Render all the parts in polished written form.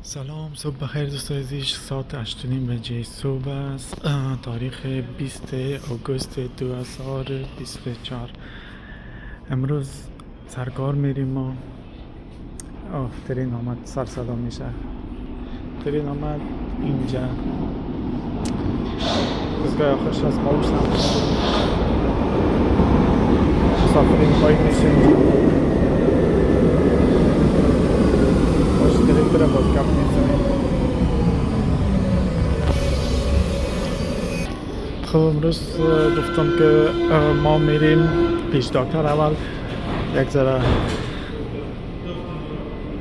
سلام، صبح بخیر دوستان عزیز. ساعت 8:30 بجه صبح است. تاریخ 20 آگوست 2024. امروز سرکار میریم ما. ترین آمد، سر صدا میشه. ترین آمد اینجا. روزگاه آخرش از ما بشتم مسافرین خواهی میشه. باشه داریم برای باز گپ میزنیم. خب امروز گفتم که ما میریم پیش دکتر. اول یک ذره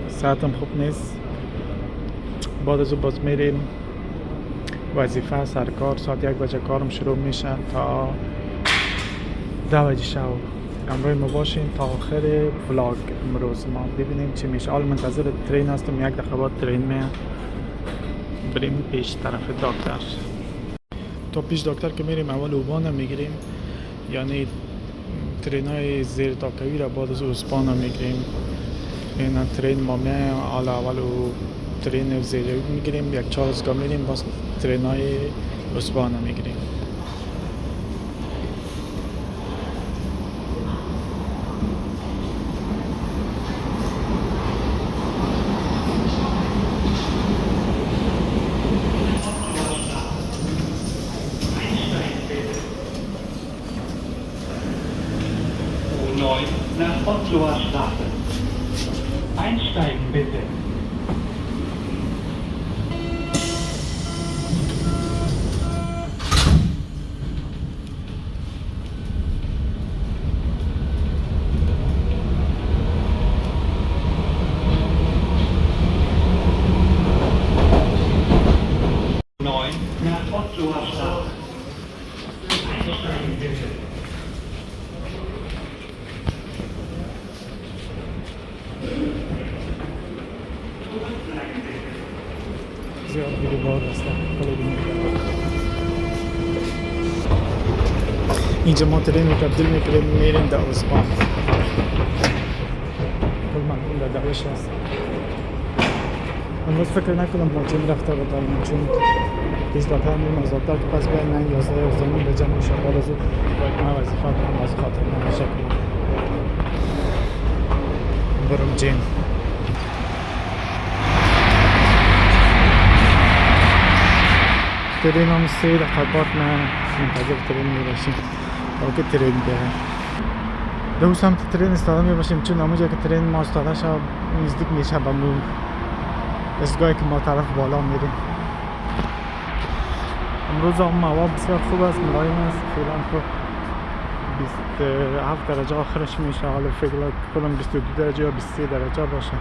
ساعتم خوب نیست. بعد از او باز میریم وظیفه سرکار. ساعت 1 بجه کارم شروع میشه تا 10 بجه شب. همراه ما باشین تا آخر ولاگ. امروز ما ببینیم چی میشه. حال منتظر ترین هستم. یک دقیقه بعد ترین میاد. بریم پیش طرف دکتر. تا پیش دکتر که میریم اول اوبان میگیریم، یعنی ترین های زیر تاکوی را بعد از اسپان میگیریم. این ترین ما میایم حالا اول ترین زیر میگیریم، یک 4 روزگاه میریم باز ترین های اسپان میگیریم. U9 nach Ottloer Straße. Einsteigen bitte. U9 nach Ottloer Straße. Einsteigen bitte. زیاد بیری بار هستم. اینجا ما ترین رو تبدیل میکنیم میریم در اسپان. کل مردم در دوش هست. امروز فکر نکنم با جیم رفته بودم، چون پیش دکتر میریم از دکتر که پس بیاین من 11 به جمع میشه. بعد از او باید من وظیفه کنم، از خاطر من شکل برم جیم. ترین هم 3 دقیقه بعد من منتظر ترین میباشیم تا که ترین بیاید. دو سمت ترین استاده میباشیم، چون همونجا که ترین ما استاده شد نزدیک میشه به مو ایستگاهی که ما طرف بالا میریم. امروز هم هوا بسیار خوب است، ملایم است. فعلا خب 27 درجه آخرش میشه. حالا فکر کنم 22 درجه یا 23 درجه باشه.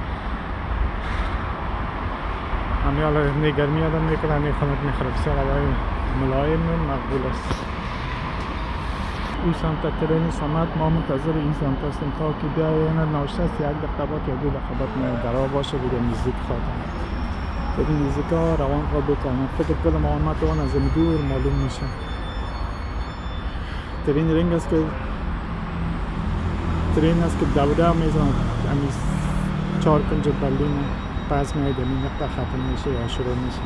همین حالا نگرمی آدم میکنه، همین خانت میخوره. بسیار هوای ملایم مقبول است. اون سمت ترین سمت ما منتظر این سمت هستیم تا که بیاین. ناشته است. 1 دقیقه بعد یا 2 دقیقه بعد درا باشه بیرون نزدیک خواهد. این نزدیک ها روان خواهد بکنم. فکر کنم آمد اون از دور معلوم میشه. ترین رنگ است که ترین است که دوره میزند. امیز 4 کنج برلین پس میاید این نقطه ختم میشه یا شروع میشه.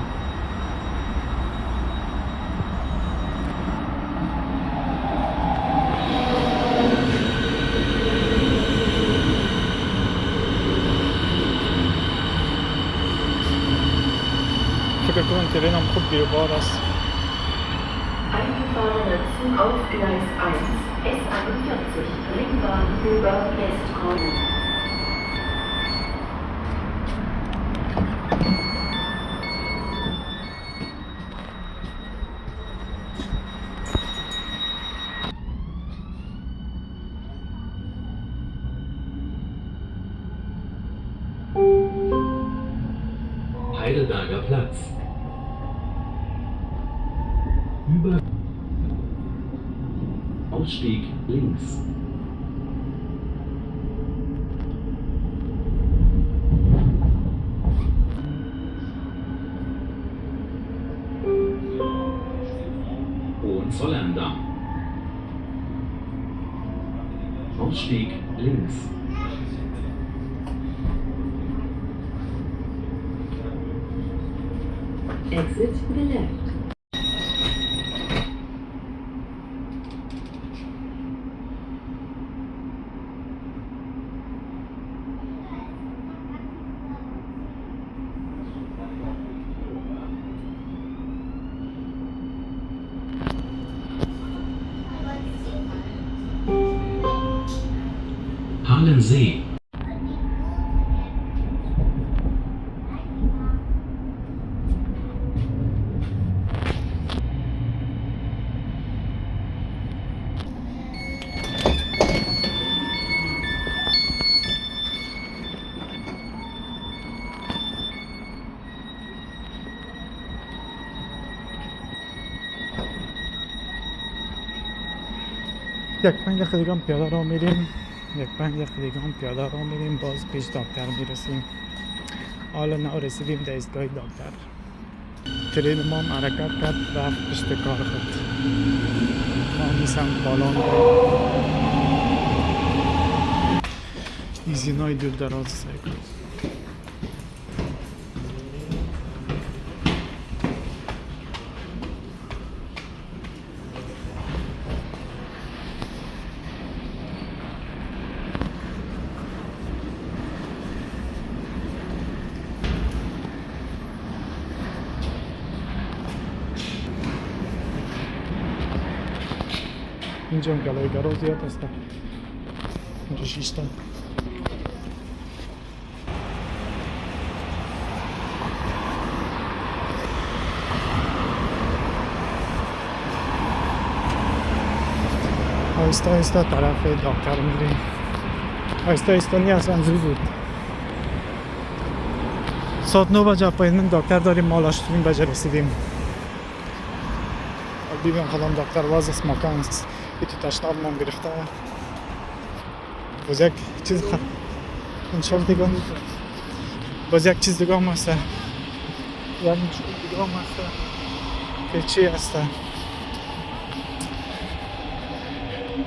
فکر کنم ترین هم خوب بیروبار است. Einfahrender Zug auf Gleis 1, S41, Ringbahn über Westkorn. Heidelberger Platz. Über Ausstieg links. Hohenzollern-Damm. Ausstieg links. Exit to the left. Halensee. یک 5 دقیقه دیگه هم پیاده راه میریم. یک 5 دقیقه دیگه هم پیاده راه میریم، باز پیش دکتر میرسیم. حالا نه رسیدیم در ایستگاه دکتر. ترین ما هم حرکت کرد رفت پشت کار خود. ما میسم بالا ایزینای دور دراز سعی کنیم. اینجا هم گلای گرا زیاد هست. اینجا 6 تا. آهسته آهسته طرف دکتر میریم. آهسته آهسته نی اصلا زود بود. ساعت 9 بجه اپایمنت دکتر داریم، ما 8 بجه رسیدیم. ببین خودم دکتر واز است، مکان است. بیتی تشناب من گرفته. باز یک چیز انشال دیگه باز یک چیز دیگه هم هست. یک مشکل دیگه هم هست که چی هست؟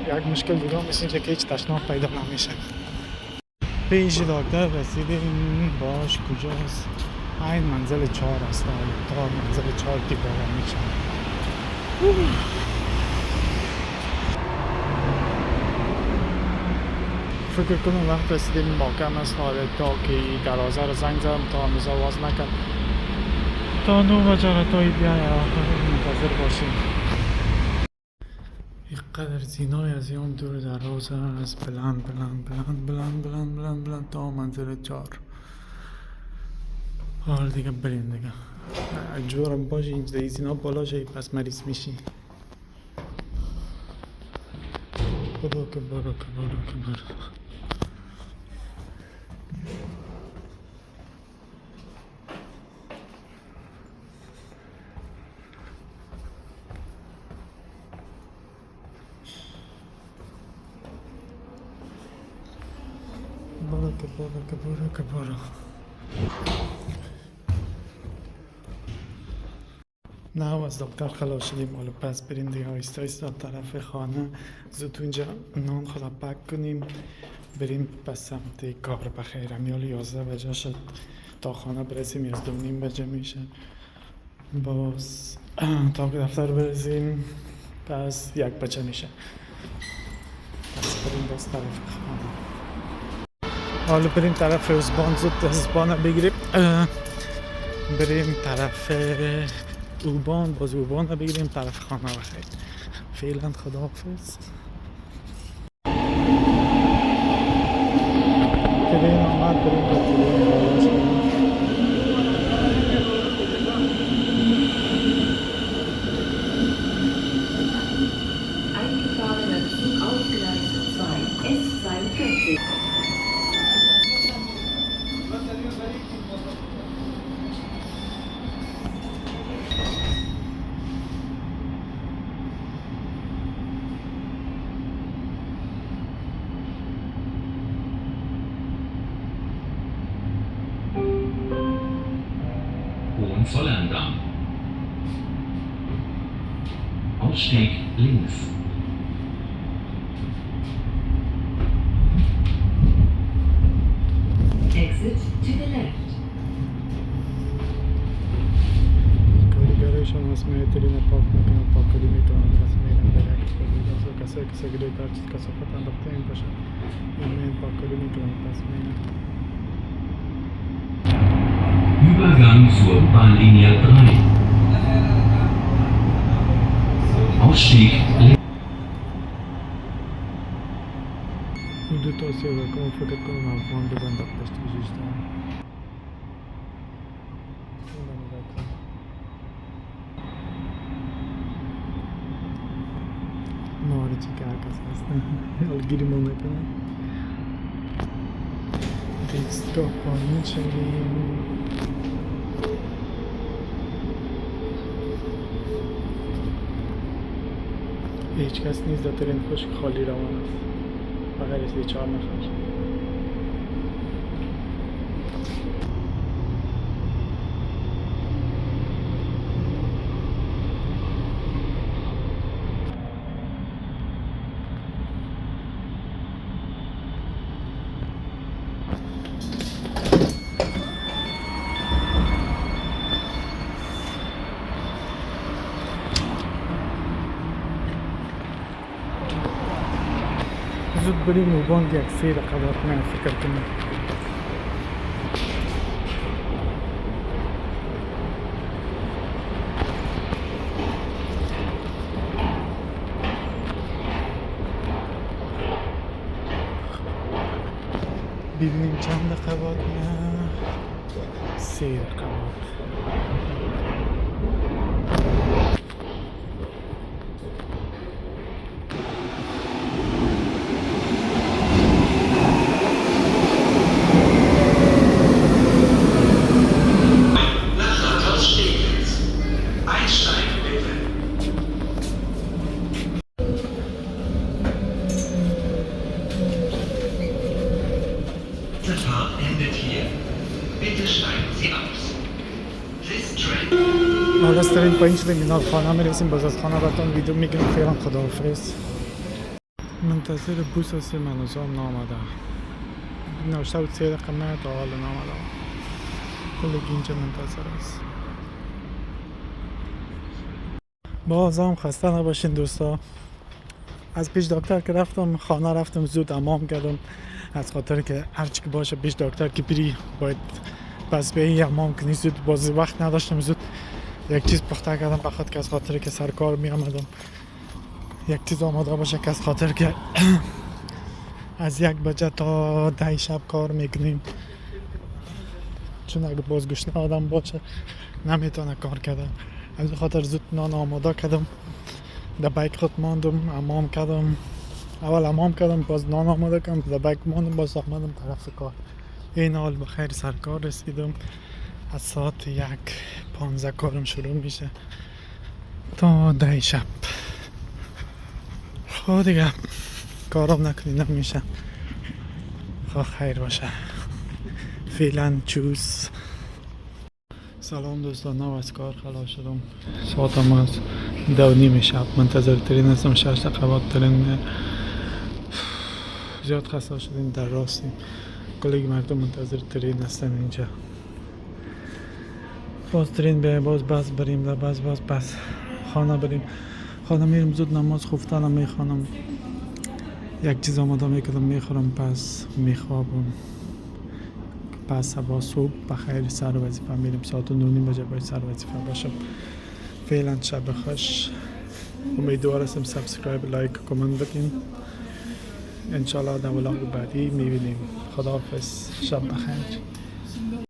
یک مشکل دیگه هم مثل اینجا که هیچ تشناب پیدا نمیشه. پیش دکتر رسیدیم. باش کجاست؟ این منزل 4 است. تا منزل 4 که بالا میشه. فکر کنم وقت رسیدیم محکم است. حالا تا که دروازه رو زنگ زدم تا هنوز آواز نکرد. تا 9 بجه تایی بیای منتظر باشیم. اینقدر زینای از یام دور دراز است. بلند بلند بلند بلند بلند بلند بلند تا منزل 4. حالا دیگه بریم دیگه. جورم باشه اینجا زینا بالا شایی پس مریض میشی. برو که برو که برو که برو. برو که برو که برو که برو. نه از دکتر خلاص شدیم. حالا پس بریم دیگه آهسته آهسته طرف خانه. زود اونجا نان خدا پک کنیم بریم پس سمت کار. بخیر امیال 11 بجه شد تا خانه برسیم. 11:30 بجه میشه. باز تا که دفتر برسیم پس 1 بجه میشه. پس بریم باز طرف خانه. حالا بریم طرف ازبان. زود ازبان بگیریم بریم طرف اوبان. باز اوبان رو بگیریم طرف خانه. بخیر فعلا خداحافظ. ترین آمد بریم با ترین بالا شدیم. Eingefahrener Zug auf Gleis 2, S42. Hohenzollern-Damm. Ausstieg links. Exit to the left. چشمه ترین پاک میکنم، پاکری میکنم، پس میرم درکت بگیرم. کسایی که سگریت هر چیز کثافت انداخته این باشه، این پاکری میکنم، پس میرم. Übergang zur Bahnlinie 3. Ausstieg links. حدود توصیه بکنم، فکر کنم همکان بزن در پشت بجیشتم. معارضی که هر کس هستن حالگیری ما میکنن. ایستگاه پایین شدیم. هیچ کس نیست در ترین خشک خالی روان است. فقط رسید 4 نفر. زود بریم و باند یک 3 رقبات من فکر کنم. ببینیم چند رقبات نه 3 رقبات. Diese Fahrt endet hier. Bitte steigen Sie aus. This train. حالا از ترین پایین شدیم اینا خانه میرسیم. باز از خانه براتون ویدیو میگیرم. فعلا خداحافظ. منتظر بوس هستیم. هنوز هم نامده. نوشته بود 3 دقیقه نه تا حالا نامده. کلی اینجا منتظر است. باز هم خسته نباشین دوستا. از پیش دکتر که رفتم خانه رفتم زود حمام کردم. از خاطر که هرچی که باشه پیش دکتر که بری باید پس به حمام کنی زود. باز وقت نداشتم زود یک چیز پخته کردم بخاطر که از خاطر که سرکار می آمدم یک چیز آماده باشه که از خاطر که از 1 بجه تا 10 شب کار میکنیم. چون اگه باز گشنه آدم باشه نمیتونه کار کردن. از خاطر زود نان آماده کردم. در بیک خود ماندم حمام کردم. اول حمام کردم باز نان آماده کردم. در بیک ماندم باز آمدم طرف کار. این حال بخیر سرکار رسیدم. از ساعت 1:15 کارم شروع میشه تا 10 شب. خب دیگه کارم نکنی نمیشه. خب خیر باشه. فعلا چوس. سلام دوستان. نو از کار خلاص شدم. ساعتم از 2:30 شب. منتظر ترین هستم. 6 دقیقه بعد ترین. زیاد خسته شدیم در راستیم. کلی مردم منتظر ترین هستن اینجا. باز ترین به باز بس بریم بس خانه بریم. خانه میریم زود نماز خفتنم میخوانم. یک چیز آماده میکنم میخورم پس میخوابم. پس صبح صبح بخیر سر وظیفه میریم. ساعت 9:30 بجه باید سر وظیفه باشم. فعلا شب خوش. امیدوار هستم سابسکرایب لایک کامنت بدین. انشالله در ولاگ بعدی میبینیم. خداحافظ. شب بخیر.